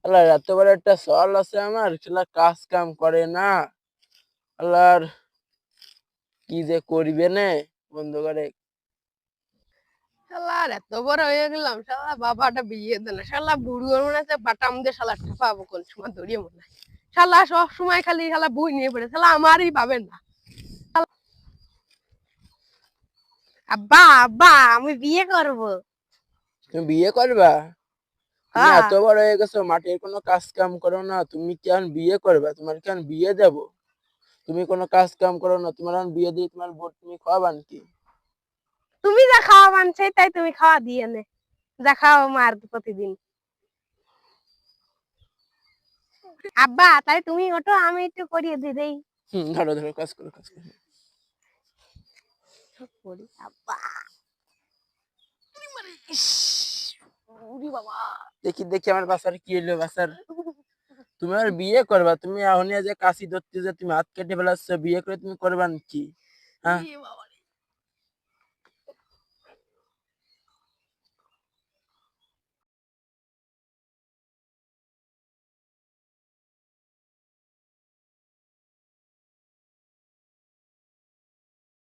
আল্লাহর এত বড় একটা চল আছে আমার, শালা কাজ কাম করে না। আল্লাহর কি যে করিবে নে বন্ধু করে। শালার এত বড় হয়ে গেলাম, শালা বাবাটা বিয়ে দেয় না, শালা বুড়ো মনে হচ্ছে বাটাম দিয়ে শালা ঠেপাবো কোন সময় ধরিয়ে মনে হয়। শালা সব সময় খালি শালা বই নিয়ে পড়ে, শালা আমারই পাবেন না। আব্বা আব্বা আমি বিয়ে করব। তুমি বিয়ে করবা? তুমি হ্যাঁ। এত বড় হয়ে গেছো, মাঠের কোনো কাজ কাম করো না, তুমি কি এখন বিয়ে করবা? তোমার কি এখন বিয়ে দেবো? তুমি কোনো কাজ কাম করো না, তোমার এখন বিয়ে দিয়ে তোমার বোট তুমি খাওয়াবান কি? তুমি যা খাওয়া মানছে তাই তুমি খাওয়া দিয়ে নে, যা খাও মার প্রতিদিন। আব্বা তাই তুমি ওঠো, আমি একটু করিয়ে দিয়ে দেই। ধরো ধরো, কাজ করো কাজ করো। করি আব্বা। ইস, ওরে বাবা। দেখি দেখি আমার বাসার কি হইলো বাসার। তুমি আর বিয়ে করবা? তুমি এখন যে কাশি ধরতে যে তুমি হাত কেটে ফেলাচ্ছ, বিয়ে করে তুমি করবা কি? হ্যাঁ,